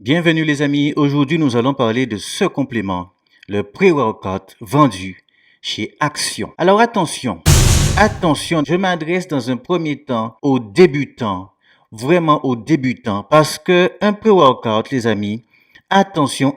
Bienvenue les amis, aujourd'hui nous allons parler de ce complément, le pré-workout vendu chez Action. Alors attention, je m'adresse dans un premier temps aux débutants, vraiment aux débutants, parce que un pré-workout les amis, attention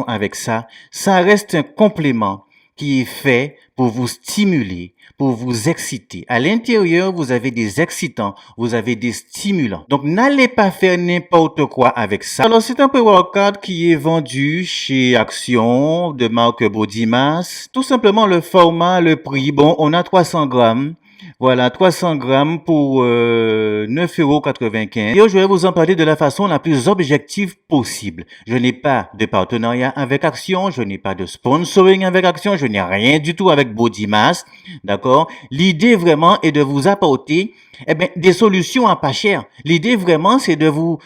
avec ça, ça reste un complément qui est fait pour vous stimuler, pour vous exciter. À l'intérieur, vous avez des excitants, vous avez des stimulants. Donc, n'allez pas faire n'importe quoi avec ça. Alors, c'est un pré-workout qui est vendu chez Action, de marque Body Mass. Tout simplement, le format, le prix. Bon, on a 300 grammes. Voilà, 300 grammes pour 9,95 €. Et je vais vous en parler de la façon la plus objective possible. Je n'ai pas de partenariat avec Action, je n'ai pas de sponsoring avec Action, je n'ai rien du tout avec Body Mass, d'accord? L'idée vraiment est de vous apporter des solutions à pas cher. L'idée vraiment, c'est de vous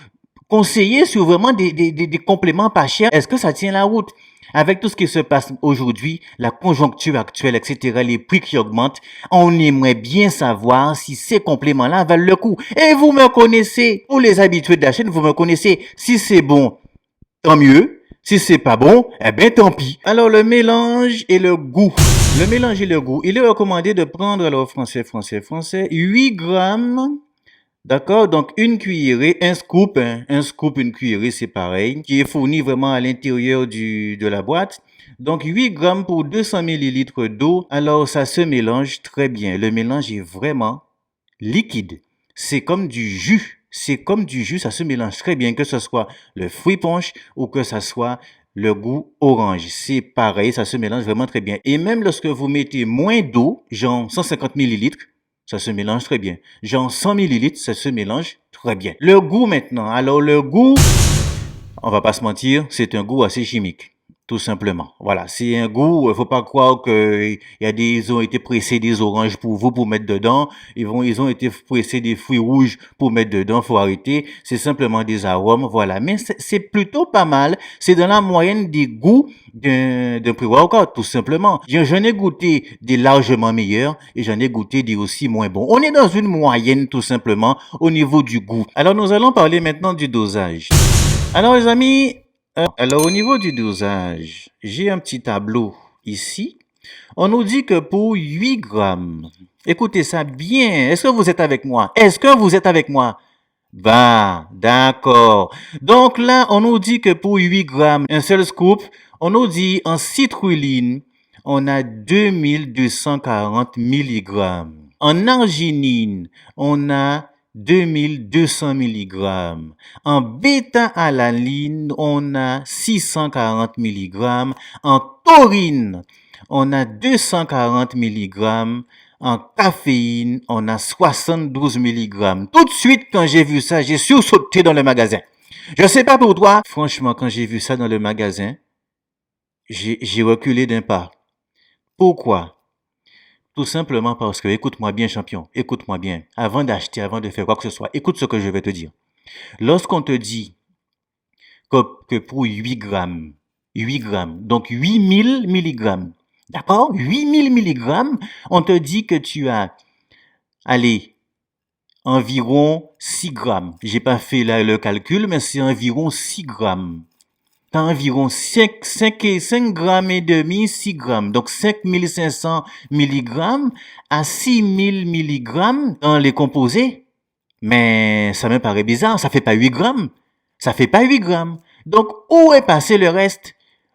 conseiller sur vraiment des compléments pas chers. Est-ce que ça tient la route? Avec tout ce qui se passe aujourd'hui, la conjoncture actuelle, etc., les prix qui augmentent, on aimerait bien savoir si ces compléments-là valent le coup. Et vous me connaissez, pour les habitués de la chaîne, vous me connaissez. Si c'est bon, tant mieux. Si c'est pas bon, tant pis. Alors, le mélange et le goût. Le mélange et le goût. Il est recommandé de prendre, alors français, 8 grammes. D'accord, donc une cuillerée, un scoop, une cuillerée, c'est pareil, qui est fourni vraiment à l'intérieur de la boîte. Donc 8 grammes pour 200 millilitres d'eau. Alors ça se mélange très bien. Le mélange est vraiment liquide. C'est comme du jus. Ça se mélange très bien, que ce soit le fruit punch ou que ce soit le goût orange. C'est pareil, ça se mélange vraiment très bien. Et même lorsque vous mettez moins d'eau, genre 150 millilitres, ça se mélange très bien. Genre 100 millilitres, ça se mélange très bien. Le goût maintenant. Alors le goût, on va pas se mentir, c'est un goût assez chimique. Tout simplement. Voilà. C'est un goût, faut pas croire que ils ont été pressés des oranges pour vous, pour mettre dedans. Ils ont été pressés des fruits rouges pour mettre dedans. Faut arrêter. C'est simplement des arômes. Voilà. Mais c'est plutôt pas mal. C'est dans la moyenne des goûts d'un pré-workout, tout simplement. J'en ai goûté des largement meilleurs et j'en ai goûté des aussi moins bons. On est dans une moyenne, tout simplement, au niveau du goût. Alors, nous allons parler maintenant du dosage. Alors, les amis, alors au niveau du dosage, j'ai un petit tableau ici. On nous dit que pour 8 grammes, écoutez ça bien, est-ce que vous êtes avec moi? Est-ce que vous êtes avec moi? Bah, d'accord. Donc là, on nous dit que pour 8 grammes, un seul scoop, on nous dit en citrulline, on a 2240 milligrammes. En arginine, on a 2200 milligrammes. En bêta-alanine, on a 640 milligrammes. En taurine, on a 240 milligrammes. En caféine, on a 72 milligrammes. Tout de suite, quand j'ai vu ça, j'ai sursauté dans le magasin. Je sais pas pour toi. Franchement, quand j'ai vu ça dans le magasin, j'ai reculé d'un pas. Pourquoi? Tout simplement parce que, écoute-moi bien, champion, écoute-moi bien. Avant d'acheter, avant de faire quoi que ce soit, écoute ce que je vais te dire. Lorsqu'on te dit que pour 8 grammes, donc 8000 milligrammes, d'accord? 8000 milligrammes, on te dit que tu as, allez, environ 6 grammes. J'ai pas fait là le calcul, mais c'est environ 6 grammes. T'as environ 5 grammes et demi, 6 grammes. Donc 5500 milligrammes à 6000 milligrammes dans les composés. Mais ça me paraît bizarre, ça fait pas 8 grammes. Ça fait pas 8 grammes. Donc où est passé le reste?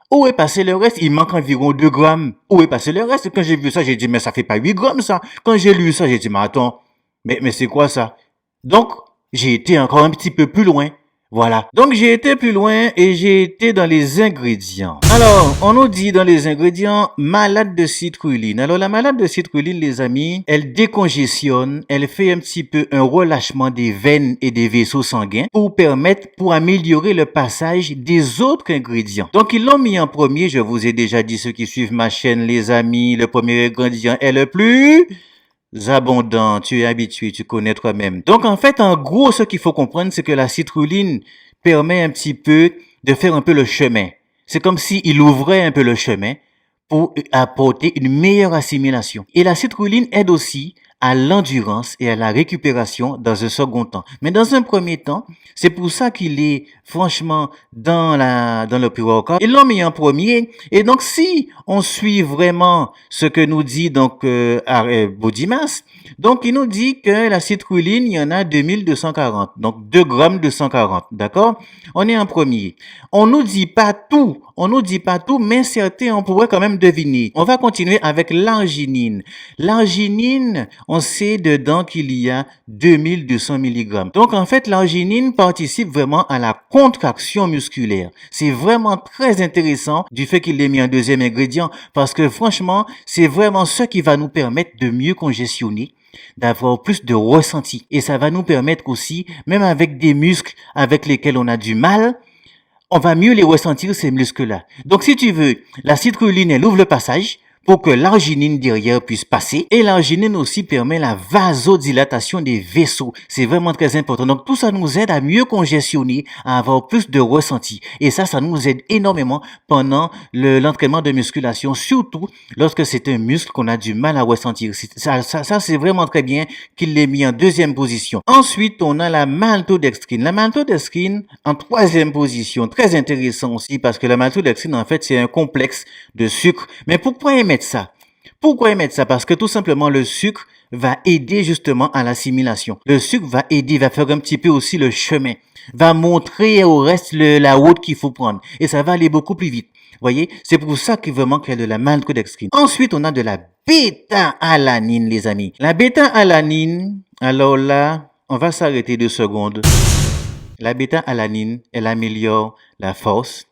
Où est passé le reste? Il manque environ 2 grammes. Où est passé le reste? Quand j'ai vu ça, j'ai dit, mais ça fait pas 8 grammes ça. Quand j'ai lu ça, j'ai dit, mais attends, mais c'est quoi ça? Donc, j'ai été encore un petit peu plus loin. Voilà. Donc, j'ai été plus loin et j'ai été dans les ingrédients. Alors, on nous dit dans les ingrédients, malade de citrulline. Alors, la malade de citrulline, les amis, elle décongestionne, elle fait un petit peu un relâchement des veines et des vaisseaux sanguins pour améliorer le passage des autres ingrédients. Donc, ils l'ont mis en premier. Je vous ai déjà dit, ceux qui suivent ma chaîne, les amis, le premier ingrédient est le plus abondant, tu es habitué, tu connais toi-même. Donc, en fait, en gros, ce qu'il faut comprendre, c'est que la citrulline permet un petit peu de faire un peu le chemin. C'est comme s'il ouvrait un peu le chemin pour apporter une meilleure assimilation. Et la citrulline aide aussi à l'endurance et à la récupération dans un second temps. Mais dans un premier temps, c'est pour ça qu'il est franchement dans le pré-workout. Ils l'ont mis en premier. Et donc, si on suit vraiment ce que nous dit donc Body Mass, donc il nous dit que la citrulline, il y en a 2240. Donc 2 grammes 240. D'accord? On est en premier. On nous dit pas tout. On nous dit pas tout, mais certains, on pourrait quand même deviner. On va continuer avec l'arginine. L'arginine, on sait dedans qu'il y a 2200 mg. Donc, en fait, l'arginine participe vraiment à la contraction musculaire. C'est vraiment très intéressant du fait qu'il ait mis un deuxième ingrédient parce que franchement, c'est vraiment ce qui va nous permettre de mieux congestionner, d'avoir plus de ressenti. Et ça va nous permettre aussi, même avec des muscles avec lesquels on a du mal, on va mieux les ressentir, ces muscles-là. Donc, si tu veux, la citrulline, elle ouvre le passage pour que l'arginine derrière puisse passer. Et l'arginine aussi permet la vasodilatation des vaisseaux. C'est vraiment très important. Donc, tout ça nous aide à mieux congestionner, à avoir plus de ressenti. Et ça nous aide énormément pendant l'entraînement de musculation, surtout lorsque c'est un muscle qu'on a du mal à ressentir. Ça c'est vraiment très bien qu'il l'ait mis en deuxième position. Ensuite, on a la maltodextrine. La maltodextrine en troisième position. Très intéressant aussi parce que la maltodextrine, en fait, c'est un complexe de sucre. Mais pourquoi émettre ça? Pourquoi émettre ça? Parce que tout simplement, le sucre va aider justement à l'assimilation. Le sucre va aider, va faire un petit peu aussi le chemin, va montrer au reste la route qu'il faut prendre. Et ça va aller beaucoup plus vite. Voyez? C'est pour ça qu'il vraiment qu'il y a de la maltodextrine. Ensuite, on a de la bêta-alanine, les amis. La bêta-alanine, alors là, on va s'arrêter 2 secondes. La bêta-alanine, elle améliore la force,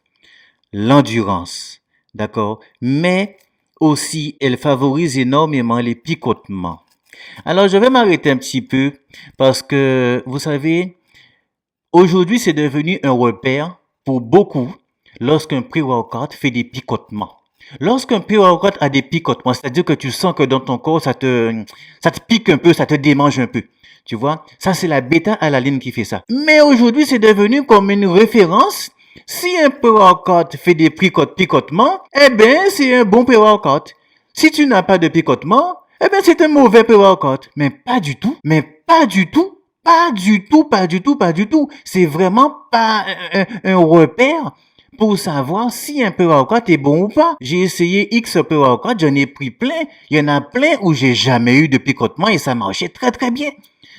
l'endurance, d'accord? Mais aussi, elle favorise énormément les picotements. Alors, je vais m'arrêter un petit peu parce que, vous savez, aujourd'hui, c'est devenu un repère pour beaucoup lorsqu'un pré-workout fait des picotements. Lorsqu'un pré-workout a des picotements, c'est-à-dire que tu sens que dans ton corps, ça te pique un peu, ça te démange un peu. Tu vois? Ça, c'est la bêta-alanine qui fait ça. Mais aujourd'hui, c'est devenu comme une référence. Si un pré-workout fait des picotements, eh ben, c'est un bon pré-workout. Si tu n'as pas de picotement, eh ben, c'est un mauvais pré-workout. Mais pas du tout. Mais pas du tout. Pas du tout, pas du tout, pas du tout. C'est vraiment pas un repère pour savoir si un pré-workout est bon ou pas. J'ai essayé X pré-workout, j'en ai pris plein. Il y en a plein où j'ai jamais eu de picotement et ça marchait très très bien.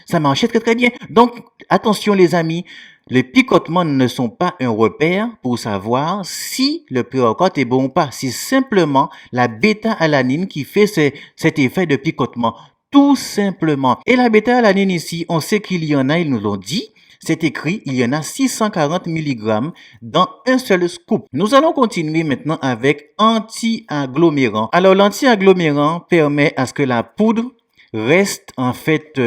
Ça marchait très très bien. Donc, attention les amis, les picotements ne sont pas un repère pour savoir si le pré-workout est bon ou pas. C'est simplement la bêta-alanine qui fait cet effet de picotement. Tout simplement. Et la bêta-alanine ici, on sait qu'il y en a, ils nous l'ont dit. C'est écrit, il y en a 640 mg dans un seul scoop. Nous allons continuer maintenant avec anti-agglomérant. Alors, l'anti-agglomérant permet à ce que la poudre reste en fait,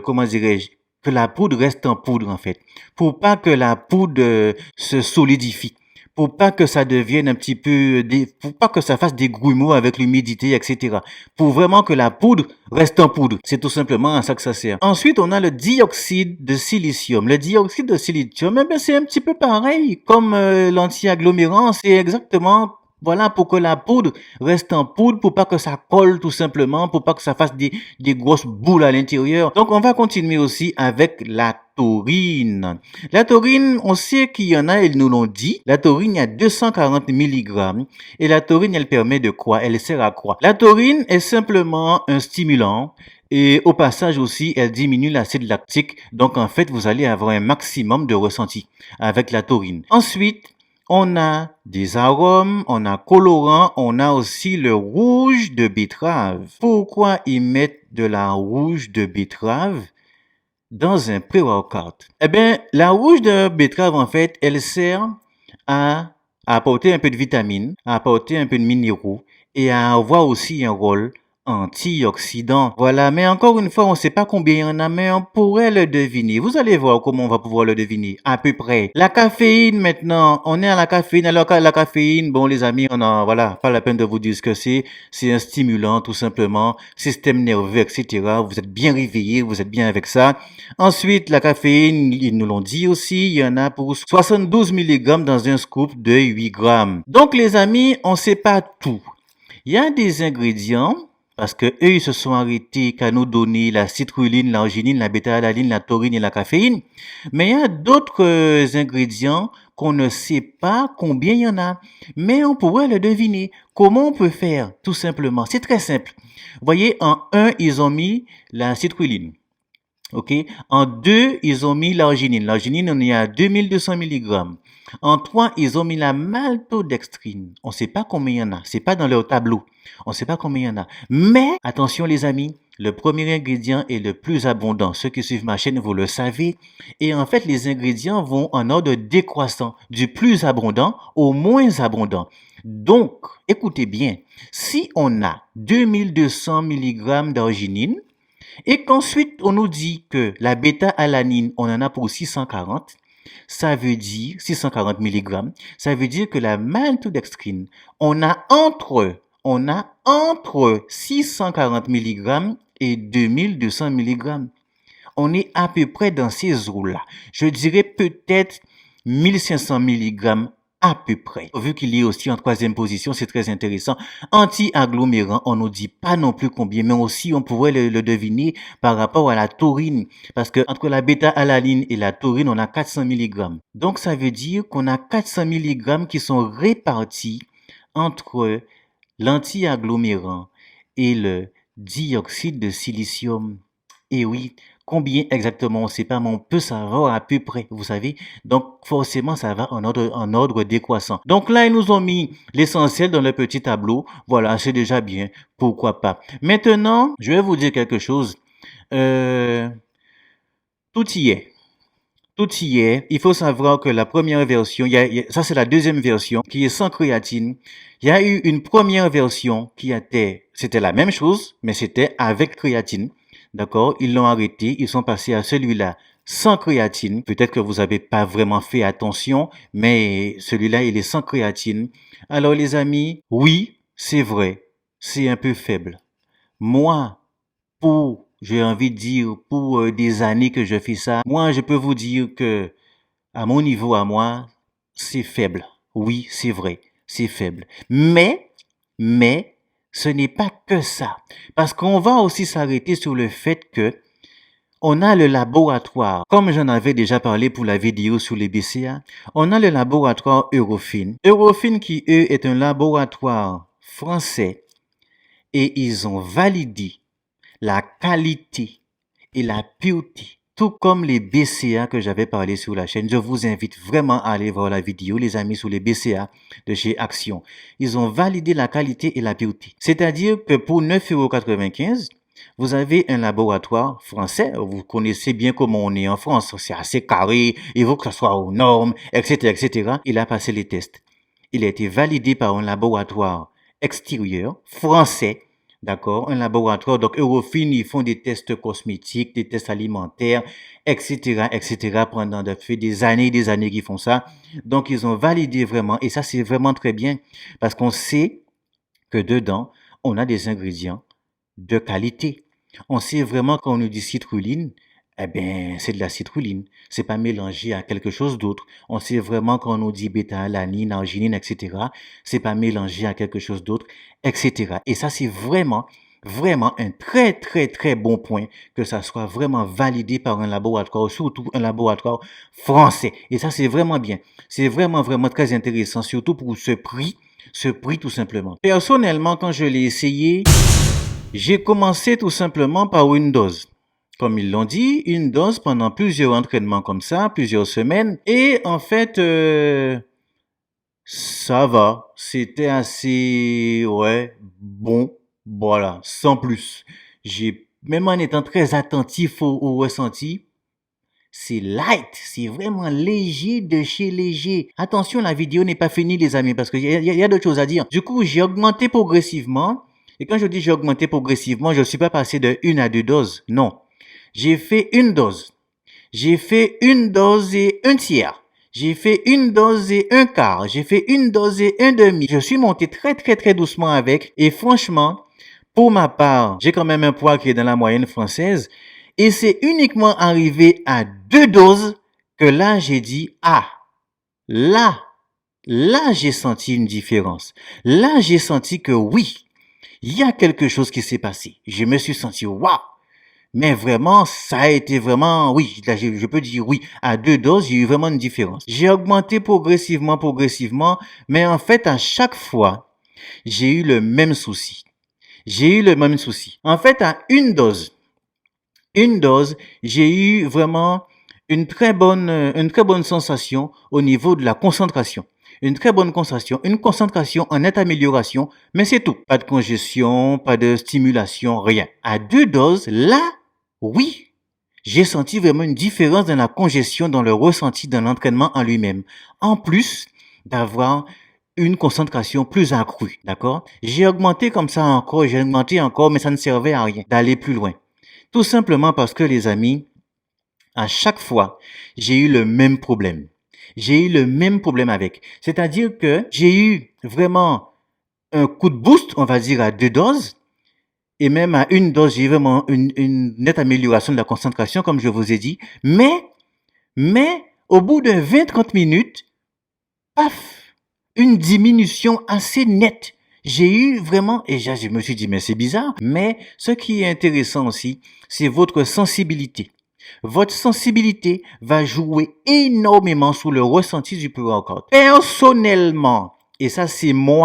comment dirais-je, que la poudre reste en poudre en fait, pour pas que la poudre se solidifie, pour pas que ça devienne un petit peu, pour pas que ça fasse des grumeaux avec l'humidité, etc. Pour vraiment que la poudre reste en poudre. C'est tout simplement à ça que ça sert. Ensuite, on a le dioxyde de silicium. Le dioxyde de silicium, eh bien, c'est un petit peu pareil comme l'anti-agglomérant. C'est exactement voilà, pour que la poudre reste en poudre, pour pas que ça colle tout simplement, pour pas que ça fasse des grosses boules à l'intérieur. Donc, on va continuer aussi avec la taurine. La taurine, on sait qu'il y en a, ils nous l'ont dit. La taurine, il y a 240 mg. Et la taurine, elle permet de quoi? Elle sert à quoi? La taurine est simplement un stimulant. Et au passage aussi, elle diminue l'acide lactique. Donc, en fait, vous allez avoir un maximum de ressenti avec la taurine. Ensuite, on a des arômes, on a colorants, on a aussi le rouge de betterave. Pourquoi ils mettent de la rouge de betterave dans un pré-workout? Eh bien, la rouge de betterave, en fait, elle sert à apporter un peu de vitamines, à apporter un peu de minéraux et à avoir aussi un rôle antioxydant. Voilà, mais encore une fois, on ne sait pas combien il y en a, mais on pourrait le deviner. Vous allez voir comment on va pouvoir le deviner, à peu près. La caféine, maintenant, on est à la caféine. Alors, la caféine, bon, les amis, voilà, pas la peine de vous dire ce que c'est. C'est un stimulant, tout simplement. Système nerveux, etc. Vous êtes bien réveillé, vous êtes bien avec ça. Ensuite, la caféine, ils nous l'ont dit aussi, il y en a pour 72 mg dans un scoop de 8 grammes. Donc, les amis, on ne sait pas tout. Il y a des ingrédients Parce que eux, ils se sont arrêtés qu'à nous donner la citrulline, l'arginine, la bêta-alanine, la taurine et la caféine. Mais il y a d'autres ingrédients qu'on ne sait pas combien il y en a. Mais on pourrait le deviner. Comment on peut faire? Tout simplement. C'est très simple. Vous voyez, en un, ils ont mis la citrulline. OK? En 2, ils ont mis l'arginine. L'arginine, on est à 2200 mg. En 3, ils ont mis la maltodextrine. On ne sait pas combien il y en a. C'est pas dans leur tableau. On ne sait pas combien il y en a. Mais, attention les amis, le premier ingrédient est le plus abondant. Ceux qui suivent ma chaîne, vous le savez. Et en fait, les ingrédients vont en ordre décroissant, du plus abondant au moins abondant. Donc, écoutez bien, si on a 2200 mg d'arginine, et qu'ensuite on nous dit que la bêta-alanine, on en a pour 640, ça veut dire 640 mg, ça veut dire que la maltodextrine, on a entre 640 mg et 2200 mg. On est à peu près dans ces eaux-là. Je dirais peut-être 1500 mg à peu près. Vu qu'il est aussi en troisième position, c'est très intéressant. Anti-agglomérant, on ne dit pas non plus combien, mais aussi on pourrait le deviner par rapport à la taurine. Parce que entre la bêta-alanine et la taurine, on a 400 mg. Donc ça veut dire qu'on a 400 mg qui sont répartis entre l'anti-agglomérant et le dioxyde de silicium. Et oui, combien exactement, on ne sait pas, mais on peut savoir à peu près, vous savez. Donc, forcément, ça va en ordre décroissant. Donc là, ils nous ont mis l'essentiel dans le petit tableau. Voilà, c'est déjà bien. Pourquoi pas. Maintenant, je vais vous dire quelque chose. Tout y est. Tout y est. Il faut savoir que la première version, ça c'est la deuxième version qui est sans créatine. Il y a eu une première version c'était la même chose, mais c'était avec créatine. D'accord? Ils l'ont arrêté. Ils sont passés à celui-là sans créatine. Peut-être que vous n'avez pas vraiment fait attention, mais celui-là, il est sans créatine. Alors les amis, oui, c'est vrai. C'est un peu faible. Moi, j'ai envie de dire, pour des années que je fais ça, moi, je peux vous dire que, à mon niveau, à moi, c'est faible. Oui, c'est vrai, c'est faible. Mais, ce n'est pas que ça. Parce qu'on va aussi s'arrêter sur le fait que on a le laboratoire, comme j'en avais déjà parlé pour la vidéo sur les BCA, on a le laboratoire Eurofins. Eurofins qui, eux, est un laboratoire français et ils ont validé la qualité et la pureté, tout comme les BCA que j'avais parlé sur la chaîne. Je vous invite vraiment à aller voir la vidéo, les amis, sur les BCA de chez Action. Ils ont validé la qualité et la pureté. C'est-à-dire que pour 9,95 €, vous avez un laboratoire français. Vous connaissez bien comment on est en France. C'est assez carré. Il faut que ça soit aux normes, etc., etc. Il a passé les tests. Il a été validé par un laboratoire extérieur, français. D'accord? Un laboratoire. Donc, Eurofins, ils font des tests cosmétiques, des tests alimentaires, etc., etc. Pendant des années qu'ils font ça. Donc, ils ont validé vraiment. Et ça, c'est vraiment très bien. Parce qu'on sait que dedans, on a des ingrédients de qualité. On sait vraiment quand on nous dit citrulline, eh bien, c'est de la citrulline. C'est pas mélangé à quelque chose d'autre. On sait vraiment quand on nous dit bêta-alanine, arginine, etc. C'est pas mélangé à quelque chose d'autre, etc. Et ça, c'est vraiment un très, très, très bon point que ça soit vraiment validé par un laboratoire, surtout un laboratoire français. Et ça, c'est vraiment bien. C'est vraiment, vraiment très intéressant, surtout pour ce prix tout simplement. Personnellement, quand je l'ai essayé, j'ai commencé tout simplement par une dose. Comme ils l'ont dit, une dose pendant plusieurs entraînements comme ça, plusieurs semaines. Et en fait, ça va. C'était assez, ouais, bon. Voilà, sans plus. Même en étant très attentif au ressenti, c'est light, c'est vraiment léger de chez léger. Attention, la vidéo n'est pas finie, les amis, parce qu'il y a d'autres choses à dire. Du coup, j'ai augmenté progressivement. Et quand je dis j'ai augmenté progressivement, je ne suis pas passé de 1 à 2 doses. Non. J'ai fait une dose. J'ai fait une dose et un tiers. J'ai fait une dose et un quart. J'ai fait une dose et un demi. Je suis monté très, très, très doucement avec. Et franchement, pour ma part, j'ai quand même un poids qui est dans la moyenne française. Et c'est uniquement arrivé à 2 doses que là, j'ai dit, ah, là, j'ai senti une différence. Là, j'ai senti que oui, il y a quelque chose qui s'est passé. Je me suis senti, waouh! Mais vraiment, ça a été vraiment, oui, là, je peux dire oui. À 2 doses, j'ai eu vraiment une différence. J'ai augmenté progressivement, mais en fait, à chaque fois, j'ai eu le même souci. J'ai eu le même souci. En fait, à une dose, j'ai eu vraiment une très bonne sensation au niveau de la concentration. Une concentration en nette amélioration, mais c'est tout. Pas de congestion, pas de stimulation, rien. À 2 doses, là, oui, j'ai senti vraiment une différence dans la congestion, dans le ressenti dans l'entraînement en lui-même. En plus d'avoir une concentration plus accrue, d'accord? J'ai augmenté encore, mais ça ne servait à rien d'aller plus loin. Tout simplement parce que les amis, à chaque fois, j'ai eu le même problème. J'ai eu le même problème avec. C'est-à-dire que j'ai eu vraiment un coup de boost, on va dire, à 2 doses. Et même à 1 dose, j'ai eu vraiment une nette amélioration de la concentration, comme je vous ai dit. Mais, au bout de 20-30 minutes, paf, une diminution assez nette. J'ai eu vraiment, et je me suis dit, mais c'est bizarre. Mais ce qui est intéressant aussi, c'est votre sensibilité. Votre sensibilité va jouer énormément sur le ressenti du pré-workout. Personnellement, et ça c'est mon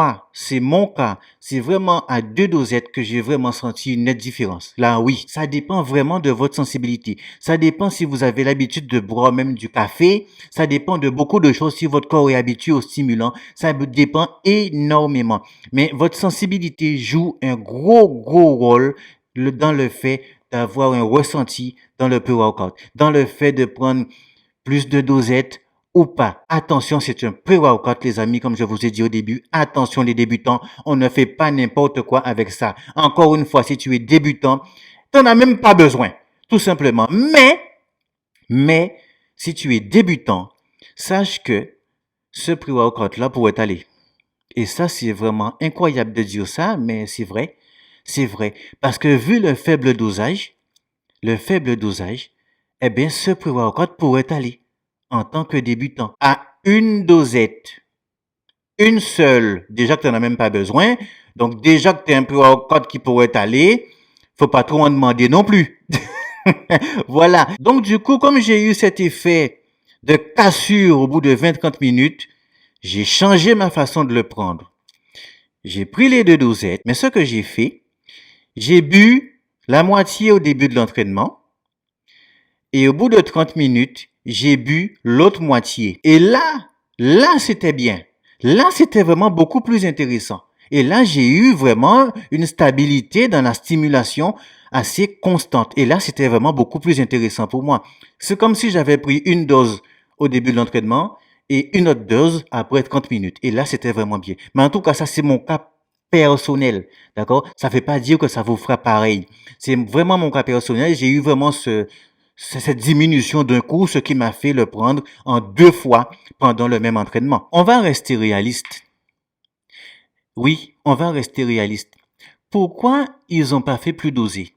cas, c'est vraiment à 2 dosettes que j'ai vraiment senti une nette différence. Là oui, ça dépend vraiment de votre sensibilité. Ça dépend si vous avez l'habitude de boire même du café. Ça dépend de beaucoup de choses si votre corps est habitué aux stimulants. Ça dépend énormément. Mais votre sensibilité joue un gros rôle dans le fait d'avoir un ressenti dans le pré-workout, dans le fait de prendre plus de dosettes ou pas. Attention, c'est un pré-workout, les amis, comme je vous ai dit au début. Attention, les débutants, on ne fait pas n'importe quoi avec ça. Encore une fois, si tu es débutant, tu n'en as même pas besoin, tout simplement. Mais, si tu es débutant, sache que ce pré-workout-là pourrait aller. Et ça, c'est vraiment incroyable de dire ça, mais c'est vrai. C'est vrai. Parce que vu le faible dosage, eh bien, ce pré-workout pourrait aller en tant que débutant à 1 dosette. Une seule. Déjà que tu n'en as même pas besoin. Donc, déjà que tu as un pré-workout qui pourrait aller, faut pas trop en demander non plus. Voilà. Donc, du coup, comme j'ai eu cet effet de cassure au bout de 20-30 minutes, j'ai changé ma façon de le prendre. J'ai pris les 2 dosettes, mais ce que j'ai fait, j'ai bu la moitié au début de l'entraînement et au bout de 30 minutes, j'ai bu l'autre moitié. Et là, c'était bien. Là, c'était vraiment beaucoup plus intéressant. Et là, j'ai eu vraiment une stabilité dans la stimulation assez constante. Et là, c'était vraiment beaucoup plus intéressant pour moi. C'est comme si j'avais pris une dose au début de l'entraînement et une autre dose après 30 minutes. Et là, c'était vraiment bien. Mais en tout cas, ça, c'est mon cas personnel. D'accord? Ça ne veut pas dire que ça vous fera pareil. C'est vraiment mon cas personnel. J'ai eu vraiment cette diminution d'un coup, ce qui m'a fait le prendre en 2 fois pendant le même entraînement. On va rester réaliste. Oui, on va rester réaliste. Pourquoi ils n'ont pas fait plus dosé?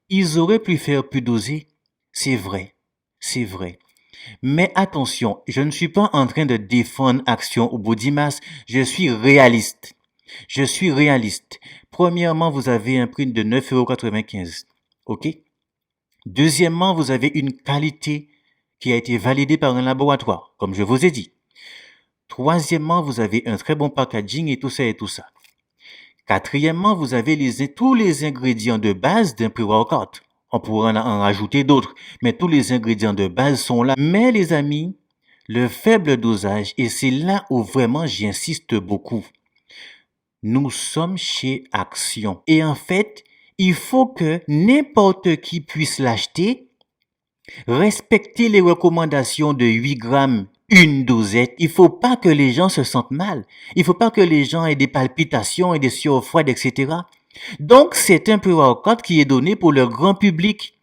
Ils auraient pu faire plus dosé. C'est vrai. C'est vrai. Mais attention, je ne suis pas en train de défendre Action ou Body Mass. Je suis réaliste. Je suis réaliste. Premièrement, vous avez un prix de 9,95 €. OK? Deuxièmement, vous avez une qualité qui a été validée par un laboratoire, comme je vous ai dit. Troisièmement, vous avez un très bon packaging et tout ça et tout ça. Quatrièmement, vous avez tous les ingrédients de base d'un pré-workout. On pourrait en rajouter d'autres, mais tous les ingrédients de base sont là. Mais les amis, le faible dosage, et c'est là où vraiment j'insiste beaucoup, nous sommes chez Action. Et en fait, il faut que n'importe qui puisse l'acheter, respecter les recommandations de 8 grammes, une dosette. Il faut pas que les gens se sentent mal. Il faut pas que les gens aient des palpitations et des sueurs froides, etc. Donc, c'est un pré-workout qui est donné pour le grand public.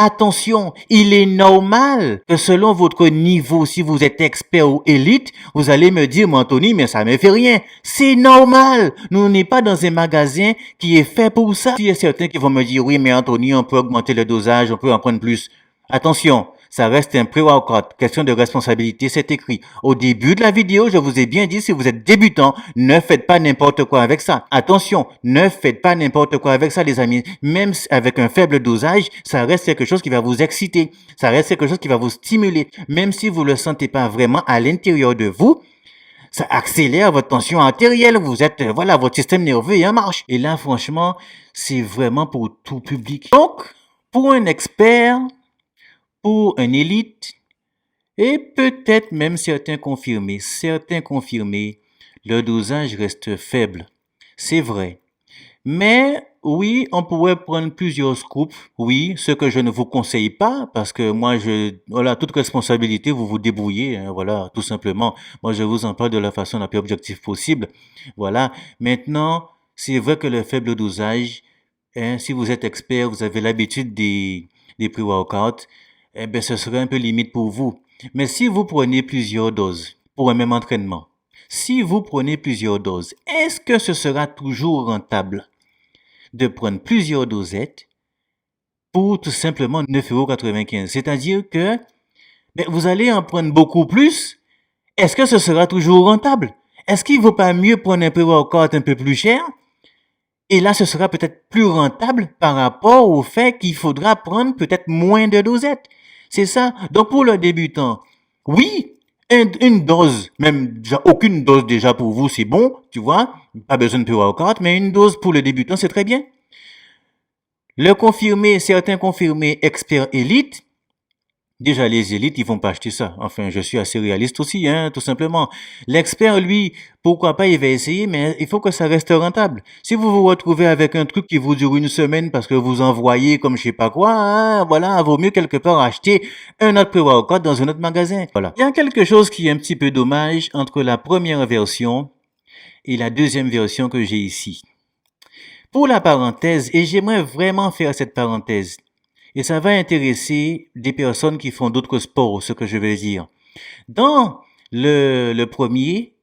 Attention, il est normal que selon votre niveau, si vous êtes expert ou élite, vous allez me dire, mais Anthony, mais ça ne me fait rien. C'est normal. Nous n'est pas dans un magasin qui est fait pour ça. Il y a certains qui vont me dire, oui, mais Anthony, on peut augmenter le dosage, on peut en prendre plus. Attention, Ça reste un pré-workout. Question de responsabilité, c'est écrit. Au début de la vidéo, je vous ai bien dit, si vous êtes débutant, ne faites pas n'importe quoi avec ça. Attention, ne faites pas n'importe quoi avec ça, les amis. Même avec un faible dosage, ça reste quelque chose qui va vous exciter. Ça reste quelque chose qui va vous stimuler. Même si vous ne le sentez pas vraiment à l'intérieur de vous, ça accélère votre tension artérielle. Vous êtes, voilà, votre système nerveux est en marche. Et là, franchement, c'est vraiment pour tout public. Donc, pour un expert, pour un élite, et peut-être même certains confirmés, le dosage reste faible. C'est vrai. Mais oui, on pourrait prendre plusieurs scoops. Oui, ce que je ne vous conseille pas, parce que moi, voilà, toute responsabilité, vous vous débrouillez, hein, voilà, tout simplement. Moi, je vous en parle de la façon la plus objective possible. Voilà. Maintenant, c'est vrai que le faible dosage, hein, si vous êtes expert, vous avez l'habitude des pre-workouts, eh ben, ce serait un peu limite pour vous. Mais si vous prenez plusieurs doses pour un même entraînement, si vous prenez plusieurs doses, est-ce que ce sera toujours rentable de prendre plusieurs dosettes pour tout simplement 9,95 €? C'est-à-dire que vous allez en prendre beaucoup plus. Est-ce que ce sera toujours rentable? Est-ce qu'il ne vaut pas mieux prendre un pré-workout un peu plus cher? Et là, ce sera peut-être plus rentable par rapport au fait qu'il faudra prendre peut-être moins de dosettes. C'est ça. Donc, pour le débutant, oui, une dose, même déjà, aucune dose déjà pour vous, c'est bon, tu vois, pas besoin de pré-workout, mais une dose pour le débutant, c'est très bien. Le confirmé, certains confirmés experts élites, déjà les élites, ils vont pas acheter ça. Enfin, je suis assez réaliste aussi, hein, tout simplement. L'expert, lui, pourquoi pas, il va essayer, mais il faut que ça reste rentable. Si vous vous retrouvez avec un truc qui vous dure une semaine parce que vous envoyez comme je sais pas quoi, hein, voilà, vaut mieux quelque part acheter un autre pré-workout dans un autre magasin. Voilà. Il y a quelque chose qui est un petit peu dommage entre la première version et la deuxième version que j'ai ici. Pour la parenthèse, et j'aimerais vraiment faire cette parenthèse, et ça va intéresser des personnes qui font d'autres sports, ce que je veux dire. Dans le premier,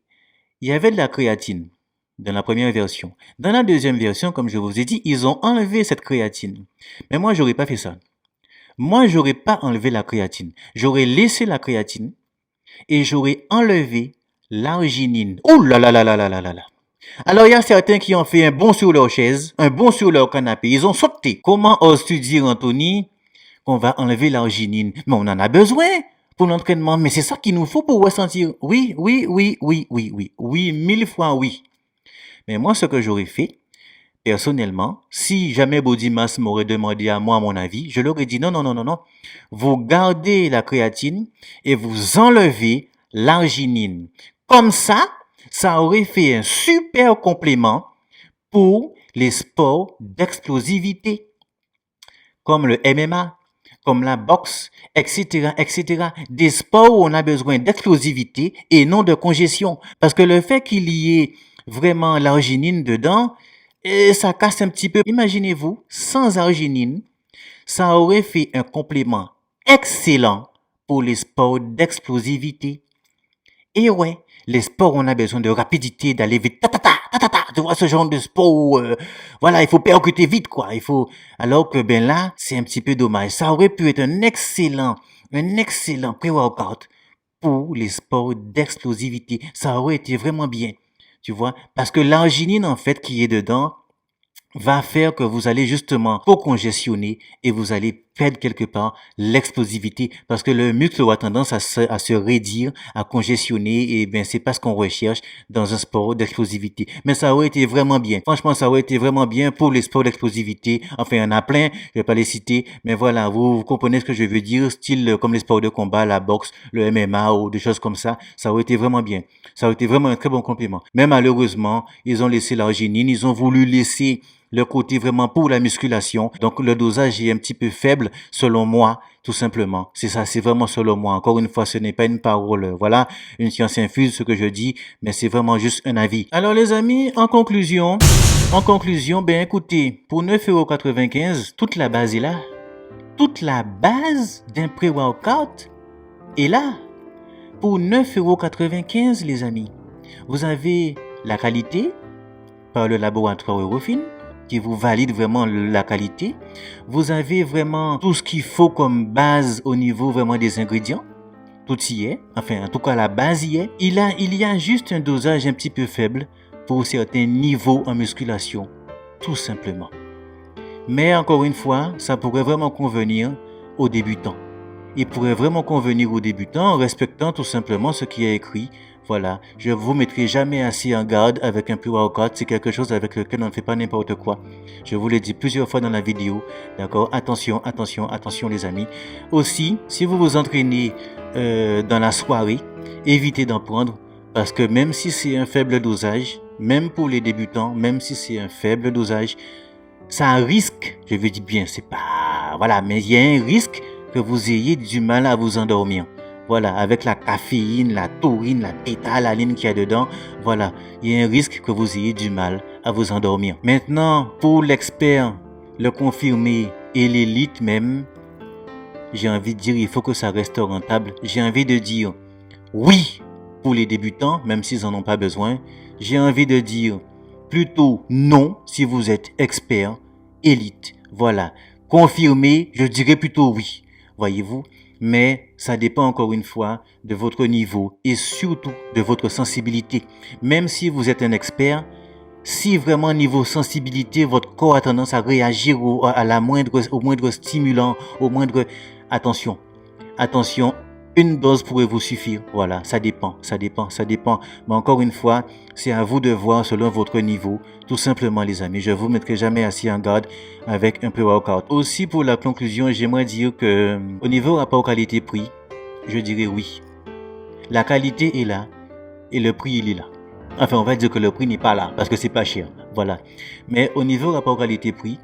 il y avait de la créatine, dans la première version. Dans la deuxième version, comme je vous ai dit, ils ont enlevé cette créatine. Mais moi, j'aurais pas fait ça. Moi, j'aurais pas enlevé la créatine. J'aurais laissé la créatine et j'aurais enlevé l'arginine. Oh là là là là là là là là. Alors, il y a certains qui ont fait un bond sur leur chaise, un bond sur leur canapé. Ils ont sauté. Comment oses-tu dire, Anthony, qu'on va enlever l'arginine? Mais on en a besoin pour l'entraînement. Mais c'est ça qu'il nous faut pour ressentir. Oui, oui, oui, oui, oui, oui. Oui, 1000 fois oui. Mais moi, ce que j'aurais fait, personnellement, si jamais Body Mass m'aurait demandé à moi mon avis, je leur aurais dit non, non, non, non, non. Vous gardez la créatine et vous enlevez l'arginine. Comme ça aurait fait un super complément pour les sports d'explosivité, comme le MMA, comme la boxe, etc., etc. Des sports où on a besoin d'explosivité et non de congestion. Parce que le fait qu'il y ait vraiment l'arginine dedans, ça casse un petit peu. Imaginez-vous, sans arginine, ça aurait fait un complément excellent pour les sports d'explosivité. Et ouais, les sports, on a besoin de rapidité, d'aller vite. Tu vois, ce genre de sport où, voilà, il faut percuter vite, quoi. Alors que, là, c'est un petit peu dommage. Ça aurait pu être un excellent pré-workout pour les sports d'explosivité. Ça aurait été vraiment bien. Tu vois, parce que l'arginine, en fait, qui est dedans, va faire que vous allez justement co-congestionner et vous allez perdre quelque part l'explosivité parce que le muscle a tendance à se raidir, à congestionner et c'est pas ce qu'on recherche dans un sport d'explosivité. Mais ça aurait été vraiment bien. Franchement, ça aurait été vraiment bien pour les sports d'explosivité. Enfin, il y en a plein, je vais pas les citer, mais voilà, vous comprenez ce que je veux dire, style comme les sports de combat, la boxe, le MMA ou des choses comme ça. Ça aurait été vraiment bien. Ça aurait été vraiment un très bon complément. Mais malheureusement, ils ont laissé l'arginine, ils ont voulu laisser le côté vraiment pour la musculation. Donc, le dosage est un petit peu faible, selon moi, tout simplement. C'est ça, c'est vraiment selon moi. Encore une fois, ce n'est pas une parole, voilà, une science infuse, ce que je dis, mais c'est vraiment juste un avis. Alors, les amis, en conclusion, écoutez, pour 9,95 €, toute la base est là. Toute la base d'un pré-workout est là. Pour 9,95 €, les amis. Vous avez la qualité par le laboratoire Eurofin. qui vous valide vraiment la qualité. Vous avez vraiment tout ce qu'il faut comme base au niveau vraiment des ingrédients. Tout y est. Enfin, en tout cas, la base y est. Il y a juste un dosage un petit peu faible pour certains niveaux en musculation. Tout simplement. Mais encore une fois, ça pourrait vraiment convenir aux débutants. Il pourrait vraiment convenir aux débutants en respectant tout simplement ce qui est écrit. Voilà, je ne vous mettrai jamais assez en garde avec un pre-workout, c'est quelque chose avec lequel on ne fait pas n'importe quoi. Je vous l'ai dit plusieurs fois dans la vidéo, d'accord? Attention, attention, attention les amis. Aussi, si vous vous entraînez dans la soirée, évitez d'en prendre parce que même si c'est un faible dosage, même pour les débutants, même si c'est un faible dosage, ça a un risque, je veux dire bien, c'est pas... Voilà, mais il y a un risque que vous ayez du mal à vous endormir. Voilà, avec la caféine, la taurine, la tétalaline qu'il y a dedans, voilà, il y a un risque que vous ayez du mal à vous endormir. Maintenant, pour l'expert, le confirmé et l'élite même, j'ai envie de dire, il faut que ça reste rentable. J'ai envie de dire oui pour les débutants, même s'ils n'en ont pas besoin. J'ai envie de dire plutôt non si vous êtes expert, élite. Voilà, confirmé, je dirais plutôt oui, voyez-vous. Mais ça dépend encore une fois de votre niveau et surtout de votre sensibilité. Même si vous êtes un expert, si vraiment niveau sensibilité, votre corps a tendance à réagir au moindre stimulant, au moindre... Attention, attention, une dose pourrait vous suffire. Voilà, ça dépend. Mais encore une fois, c'est à vous de voir selon votre niveau. Tout simplement, les amis, je vous mettrai jamais assis en garde avec un pre-workout. Aussi, pour la conclusion, j'aimerais dire que au niveau rapport qualité-prix, je dirais oui. La qualité est là et le prix, il est là. Enfin, on va dire que le prix n'est pas là parce que c'est pas cher. Voilà. Mais au niveau rapport qualité-prix,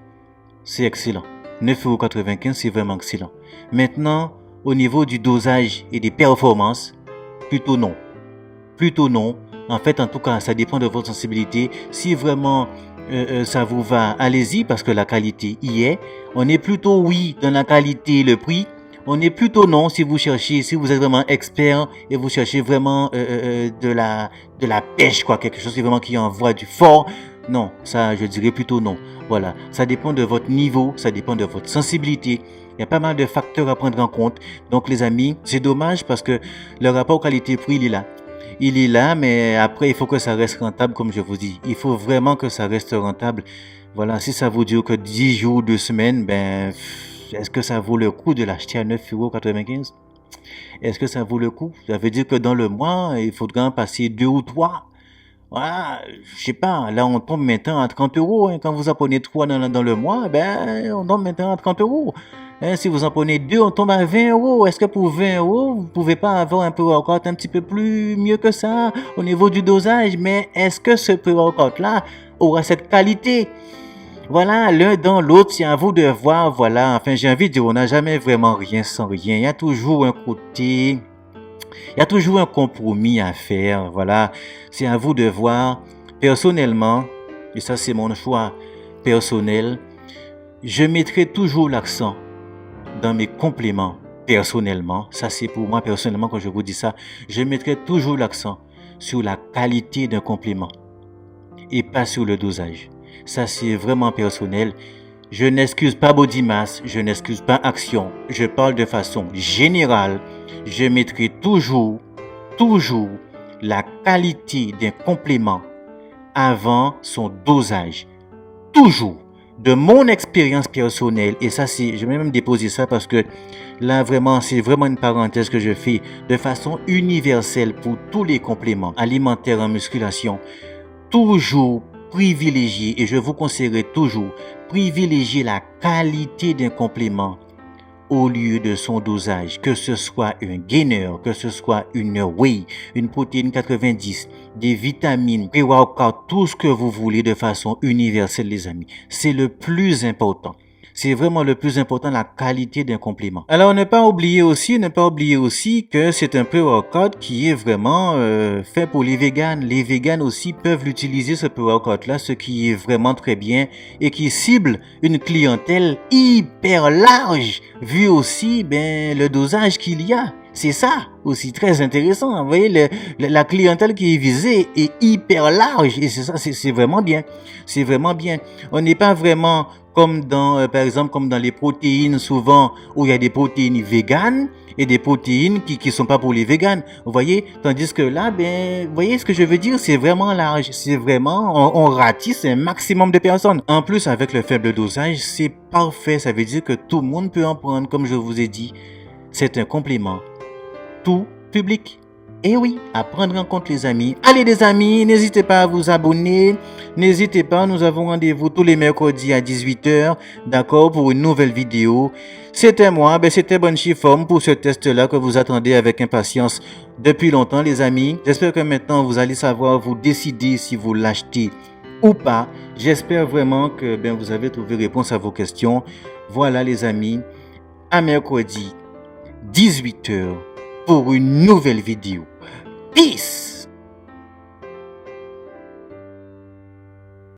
c'est excellent. 9,95 €, c'est vraiment excellent. Maintenant, au niveau du dosage et des performances, plutôt non. Plutôt non. En fait, en tout cas, ça dépend de votre sensibilité. Si vraiment ça vous va, allez-y parce que la qualité y est. On est plutôt oui dans la qualité et le prix. On est plutôt non si vous cherchez, si vous êtes vraiment expert et vous cherchez vraiment de la pêche, quoi, quelque chose qui envoie du fort. Non, ça, je dirais plutôt non. Voilà, ça dépend de votre niveau, ça dépend de votre sensibilité. Il y a pas mal de facteurs à prendre en compte. Donc, les amis, c'est dommage parce que le rapport qualité-prix, il est là. Il est là, mais après, il faut que ça reste rentable, comme je vous dis. Il faut vraiment que ça reste rentable. Voilà, si ça vous dure que 10 jours, 2 semaines, ben, est-ce que ça vaut le coup de l'acheter à 9,95 €? Est-ce que ça vaut le coup? Ça veut dire que dans le mois, il faudra en passer 2 ou 3. Voilà, je sais pas, là on tombe maintenant à 30 €. Hein. Quand vous en prenez 3 dans le mois, ben on tombe maintenant à 30 €. Hein, si vous en prenez 2, on tombe à 20 €. Est-ce que pour 20 €, vous pouvez pas avoir un pre-workout un petit peu plus mieux que ça au niveau du dosage? Mais est-ce que ce pre-workout-là aura cette qualité? Voilà, l'un dans l'autre, c'est à vous de voir. Voilà, enfin j'ai envie de dire, on n'a jamais vraiment rien sans rien. Il y a toujours un côté... Il y a toujours un compromis à faire, voilà. C'est à vous de voir. Personnellement, et ça c'est mon choix personnel, je mettrai toujours l'accent dans mes compléments personnellement. Ça c'est pour moi personnellement quand je vous dis ça. Je mettrai toujours l'accent sur la qualité d'un complément et pas sur le dosage. Ça c'est vraiment personnel. Je n'excuse pas Body Mass, je n'excuse pas Action. Je parle de façon générale. Je mettrai toujours la qualité d'un complément avant son dosage. Toujours. De mon expérience personnelle, et ça c'est, je vais même déposer ça parce que là vraiment, c'est vraiment une parenthèse que je fais de façon universelle pour tous les compléments alimentaires en musculation. Toujours privilégier, et je vous conseillerais toujours, privilégier la qualité d'un complément au lieu de son dosage, que ce soit un gainer, que ce soit une whey, une protéine 90, des vitamines, pré-workout, tout ce que vous voulez de façon universelle, les amis. C'est le plus important. C'est vraiment le plus important, la qualité d'un complément. Alors, ne pas oublier aussi que c'est un pre-workout qui est vraiment fait pour les véganes. Les véganes aussi peuvent l'utiliser, ce pre-workout-là, ce qui est vraiment très bien et qui cible une clientèle hyper large, vu aussi le dosage qu'il y a. C'est ça aussi très intéressant. Vous voyez, la clientèle qui est visée est hyper large et c'est ça, c'est vraiment bien. C'est vraiment bien. On n'est pas vraiment comme dans, par exemple, comme dans les protéines, souvent, où il y a des protéines véganes et des protéines qui sont pas pour les véganes. Vous voyez, tandis que là, ben, vous voyez ce que je veux dire, c'est vraiment large. C'est vraiment, on ratisse un maximum de personnes. En plus, avec le faible dosage, c'est parfait. Ça veut dire que tout le monde peut en prendre, comme je vous ai dit. C'est un complément tout public. Et oui, à prendre en compte les amis. Allez les amis, n'hésitez pas à vous abonner. N'hésitez pas, nous avons rendez-vous tous les mercredis à 18h, d'accord, pour une nouvelle vidéo. C'était moi, c'était Bonne Chiffon pour ce test-là que vous attendez avec impatience depuis longtemps les amis. J'espère que maintenant vous allez savoir vous décider si vous l'achetez ou pas. J'espère vraiment que vous avez trouvé réponse à vos questions. Voilà les amis, à mercredi 18h. Pour une nouvelle vidéo. Peace!